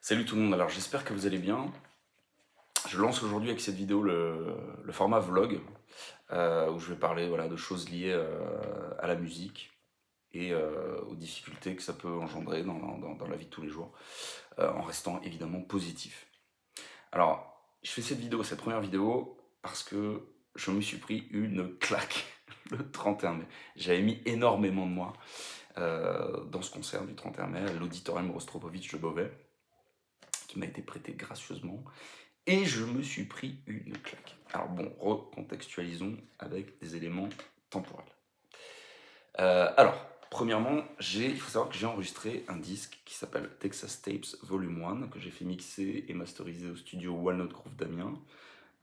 Salut tout le monde, alors j'espère que vous allez bien. Je lance aujourd'hui avec cette vidéo le format vlog, où je vais parler voilà, de choses liées à la musique et aux difficultés que ça peut engendrer dans la vie de tous les jours, en restant évidemment positif. Alors, je fais cette première vidéo, parce que je me suis pris une claque le 31 mai. J'avais mis énormément de moi dans ce concert du 31 mai, à l'auditorium Rostropovitch de Beauvais, qui m'a été prêté gracieusement. Et je me suis pris une claque. Alors bon, recontextualisons avec des éléments temporels. Alors, premièrement, il faut savoir que j'ai enregistré un disque qui s'appelle Texas Tapes Volume 1, que j'ai fait mixer et masteriser au studio Walnut Grove d'Amiens,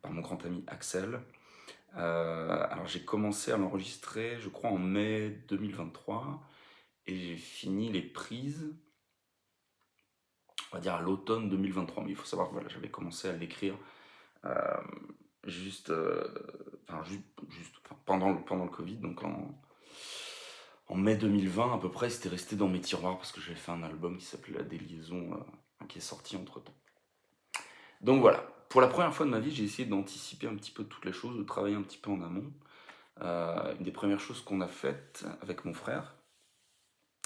par mon grand ami Axel. Alors j'ai commencé à l'enregistrer, je crois, en mai 2023, et j'ai fini les prises, on va dire à l'automne 2023. Mais il faut savoir que voilà, j'avais commencé à l'écrire euh, juste, enfin, pendant le Covid, donc en mai 2020 à peu près. C'était resté dans mes tiroirs parce que j'avais fait un album qui s'appelait La Déliaison, qui est sorti entre temps. Donc voilà, pour la première fois de ma vie, j'ai essayé d'anticiper un petit peu toutes les choses, de travailler un petit peu en amont. Une des premières choses qu'on a faites avec mon frère,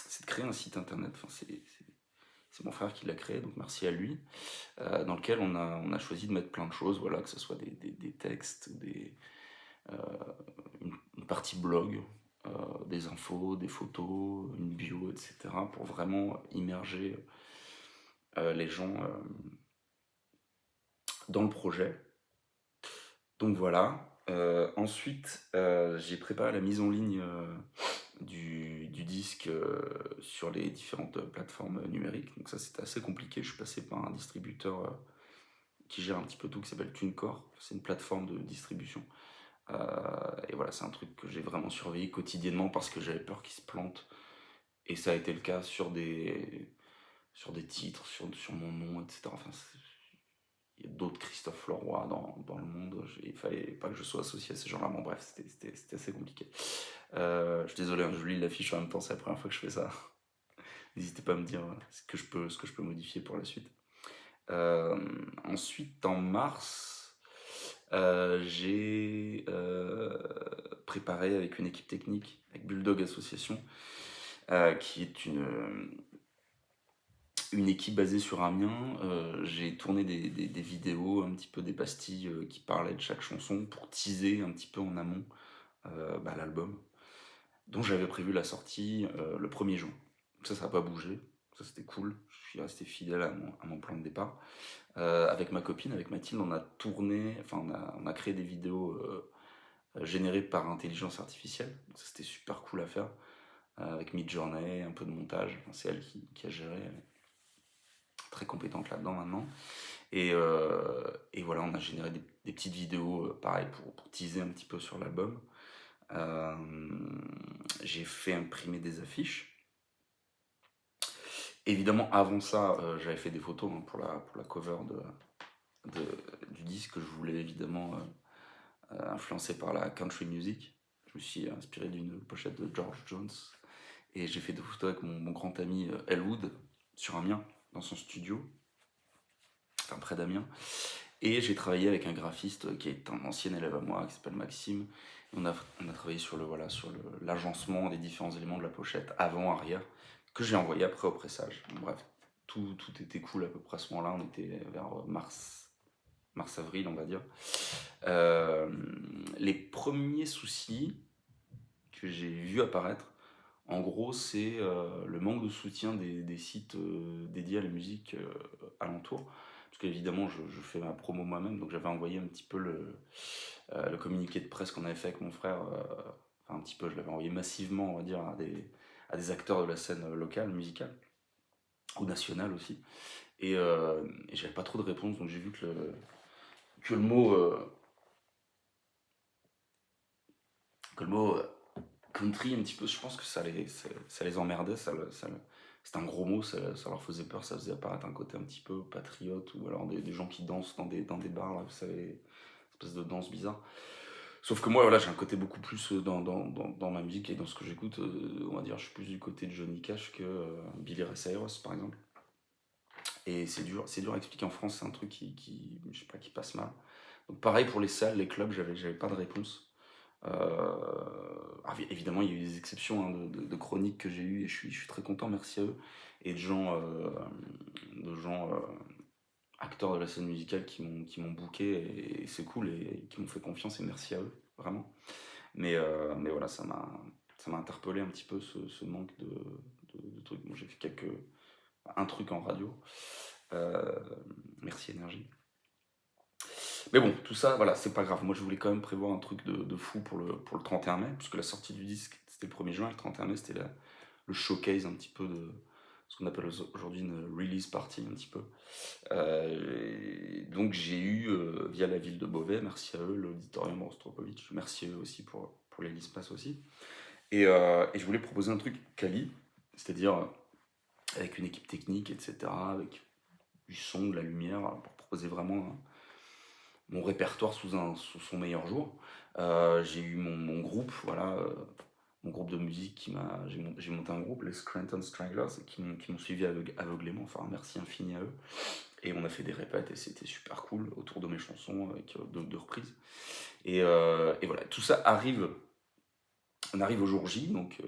c'est de créer un site internet. Enfin, c'est mon frère qui l'a créé, donc merci à lui, dans lequel on a choisi de mettre plein de choses, voilà, que ce soit des textes, euh, une partie blog, des infos, des photos, une bio, etc. pour vraiment immerger les gens dans le projet. Donc voilà. Ensuite, j'ai préparé la mise en ligne du disque sur les différentes plateformes numériques. Donc ça, c'était assez compliqué. Je suis passé par un distributeur qui gère un petit peu tout, qui s'appelle TuneCore. C'est une plateforme de distribution. Et voilà, c'est un truc que j'ai vraiment surveillé quotidiennement parce que j'avais peur qu'il se plante. Et ça a été le cas sur des titres, sur mon nom, etc. Enfin, il y a d'autres Christophe Leroy dans le monde. Il fallait pas que je sois associé à ces gens-là. Bon, bref, c'était assez compliqué. Je suis désolé, hein, je lis l'affiche en même temps, c'est la première fois que je fais ça. N'hésitez pas à me dire ce que je peux modifier pour la suite. Ensuite, en mars, j'ai préparé avec une équipe technique, avec Bulldog Association, qui est une équipe basée sur Amiens. J'ai tourné des vidéos, un petit peu des pastilles qui parlaient de chaque chanson pour teaser un petit peu en amont l'album, dont j'avais prévu la sortie le 1er juin. Donc ça n'a pas bougé, ça c'était cool. Je suis resté fidèle à mon plan de départ. Avec ma copine, avec Mathilde, on a tourné, enfin on a créé des vidéos générées par intelligence artificielle. Donc ça c'était super cool à faire, avec Midjourney, un peu de montage. Enfin, c'est elle qui a géré, elle est très compétente là-dedans maintenant. Et voilà, on a généré des petites vidéos, pareil, pour teaser un petit peu sur l'album. Euh, j'ai fait imprimer des affiches. Évidemment, avant ça, j'avais fait des photos, hein, pour la cover du disque, que je voulais évidemment influencé par la country music. Je me suis inspiré d'une pochette de George Jones. Et j'ai fait des photos avec mon grand ami Elwood, sur Amiens, dans son studio, enfin près d'Amiens. Et j'ai travaillé avec un graphiste qui est un ancien élève à moi, qui s'appelle Maxime. Et on a travaillé sur l'agencement des différents éléments de la pochette, avant, arrière, que j'ai envoyé après au pressage. Bref, tout était cool à peu près à ce moment-là. On était vers mars-avril, on va dire. Les premiers soucis que j'ai vus apparaître, en gros, c'est le manque de soutien des sites dédiés à la musique alentour. Parce qu'évidemment, je fais ma promo moi-même, donc j'avais envoyé un petit peu le communiqué de presse qu'on avait fait avec mon frère. Enfin, un petit peu, je l'avais envoyé massivement, on va dire, à des acteurs de la scène locale, musicale, ou nationale aussi. Et j'avais pas trop de réponses, donc j'ai vu que le mot country, un petit peu, je pense que ça les emmerdait, c'était un gros mot, ça leur faisait peur, ça faisait apparaître un côté un petit peu patriote, ou alors des gens qui dansent dans des bars, là, vous savez, espèce de danse bizarre. Sauf que moi, voilà, j'ai un côté beaucoup plus dans ma musique et dans ce que j'écoute, on va dire, je suis plus du côté de Johnny Cash que Billy Ray Cyrus, par exemple. Et c'est dur à expliquer en France, c'est un truc je sais pas, qui passe mal. Donc pareil pour les salles, les clubs, j'avais pas de réponse. Évidemment, il y a eu des exceptions, hein, de chroniques que j'ai eues et je suis très content, merci à eux. Et de gens acteurs de la scène musicale qui m'ont booké et c'est cool et qui m'ont fait confiance et merci à eux, vraiment. Mais voilà, ça m'a interpellé un petit peu ce manque de trucs. Bon, j'ai fait un truc en radio. Euh, Merci Énergie. Mais bon, tout ça, voilà, c'est pas grave. Moi, je voulais quand même prévoir un truc de fou pour le 31 mai, puisque la sortie du disque, c'était le 1er juin, et le 31 mai, c'était le showcase un petit peu de ce qu'on appelle aujourd'hui une release party, un petit peu. Donc, j'ai eu, via la ville de Beauvais, merci à eux, l'auditorium Rostropovitch, merci à eux aussi pour les Lispas aussi. Et je voulais proposer un truc quali, c'est-à-dire avec une équipe technique, etc., avec du son, de la lumière, pour proposer vraiment mon répertoire sous son meilleur jour. J'ai eu mon groupe, voilà, mon groupe de musique j'ai monté un groupe, les Scranton Stranglers, qui m'ont suivi aveuglément, enfin merci infini à eux. Et on a fait des répètes et c'était super cool autour de mes chansons avec de reprises. Et voilà, tout ça arrive, on arrive au jour J, donc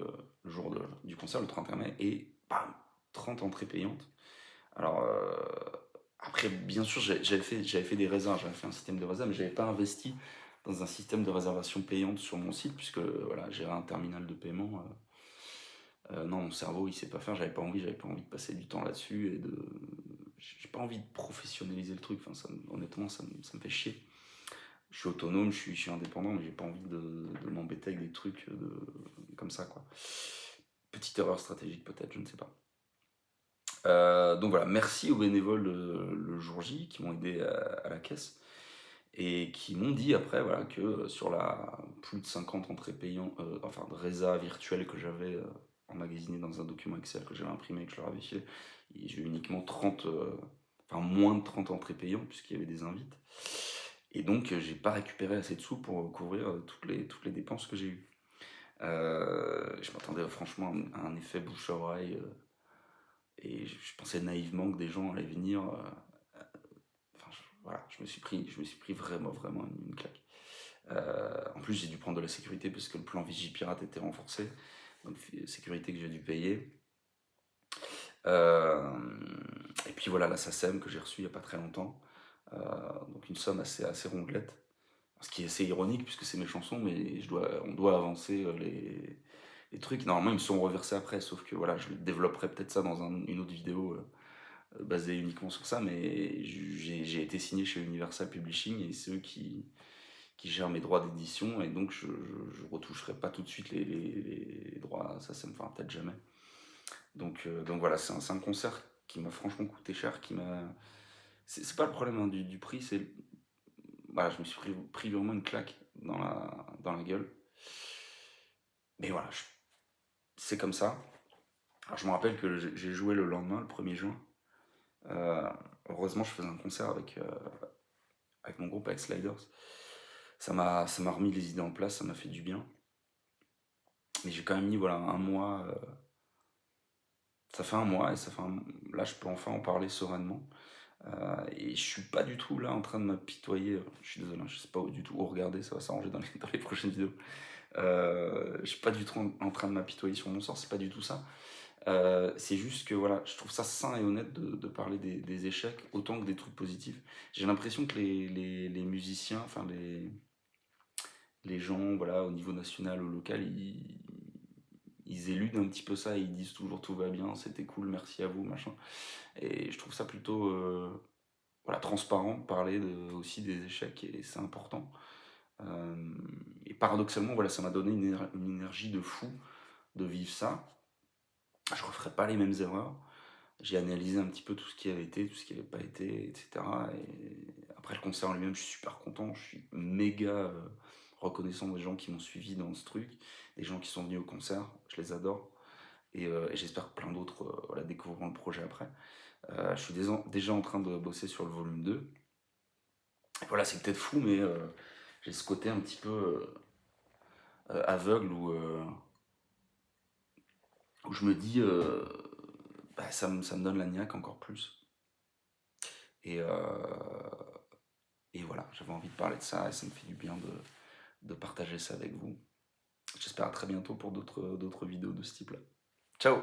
le jour du concert, le 31 mai, et bam, 30 entrées payantes. Alors, après, bien sûr, j'avais fait des réserves, j'avais fait un système de réserve, mais j'avais pas investi dans un système de réservation payante sur mon site, puisque voilà, j'ai un terminal de paiement. Non, mon cerveau, il sait pas faire, j'avais pas envie de passer du temps là-dessus, j'ai pas envie de professionnaliser le truc, enfin, honnêtement, ça me fait chier. Je suis autonome, je suis indépendant, mais j'ai pas envie de m'embêter avec des trucs comme ça, quoi. Petite erreur stratégique peut-être, je ne sais pas. Donc voilà, merci aux bénévoles le jour J qui m'ont aidé à la caisse et qui m'ont dit après voilà, que sur la plus de 50 entrées payantes, enfin de résa virtuelles que j'avais emmagasinées dans un document Excel que j'avais imprimé et que je leur avais filé, j'ai eu uniquement 30, enfin moins de 30 entrées payantes puisqu'il y avait des invites. Et donc j'ai pas récupéré assez de sous pour couvrir toutes les dépenses que j'ai eues. Je m'attendais franchement à un effet bouche-à-oreille. Et je pensais naïvement que des gens allaient venir. Enfin, voilà, je me suis pris vraiment, vraiment une claque. En plus, j'ai dû prendre de la sécurité parce que le plan Vigipirate était renforcé. Donc, sécurité que j'ai dû payer. Euh, et puis voilà, la SACEM que j'ai reçue il n'y a pas très longtemps. Donc, une somme assez rondelette. Ce qui est assez ironique puisque c'est mes chansons, mais on doit avancer les trucs. Normalement, ils me sont reversés après, sauf que voilà, je développerai peut-être ça dans une autre vidéo basé uniquement sur ça, mais j'ai été signé chez Universal Publishing et c'est eux qui gèrent mes droits d'édition et donc je retoucherai pas tout de suite les droits, ça me fera peut-être jamais. Donc voilà, c'est un concert qui m'a franchement coûté cher, c'est pas le problème hein, du prix, voilà, je me suis pris vraiment une claque dans la gueule. Mais voilà, c'est comme ça. Alors je me rappelle que j'ai joué le lendemain, le 1er juin. Euh, Heureusement, je faisais un concert avec mon groupe, avec Sliders. Ça m'a remis les idées en place, ça m'a fait du bien. Mais j'ai quand même mis voilà, un mois. Ça fait un mois et là, je peux enfin en parler sereinement. Et je suis pas du tout là en train de m'apitoyer. Je suis désolé, hein, je sais pas du tout où regarder, ça va s'arranger dans les prochaines vidéos. Je suis pas du tout en train de m'apitoyer sur mon sort, c'est pas du tout ça. C'est juste que voilà, je trouve ça sain et honnête de parler des échecs autant que des trucs positifs. J'ai l'impression que les musiciens, enfin les gens, voilà, au niveau national ou local, ils éludent un petit peu ça, ils disent toujours tout va bien, c'était cool, merci à vous, machin. Et je trouve ça plutôt voilà, transparent de parler aussi des échecs et c'est important. Euh, et paradoxalement, voilà, ça m'a donné une énergie de fou de vivre ça. Je referai pas les mêmes erreurs. J'ai analysé un petit peu tout ce qui avait été, tout ce qui n'avait pas été, etc. Et après le concert en lui-même, je suis super content. Je suis méga reconnaissant des gens qui m'ont suivi dans ce truc, des gens qui sont venus au concert. Je les adore. Et j'espère que plein d'autres voilà, découvriront le projet après. Je suis déjà en train de bosser sur le volume 2. Et voilà, c'est peut-être fou, mais j'ai ce côté un petit peu aveugle où je me dis, bah, ça me donne la niaque encore plus. Et, et voilà, j'avais envie de parler de ça et ça me fait du bien de partager ça avec vous. J'espère à très bientôt pour d'autres vidéos de ce type-là. Ciao!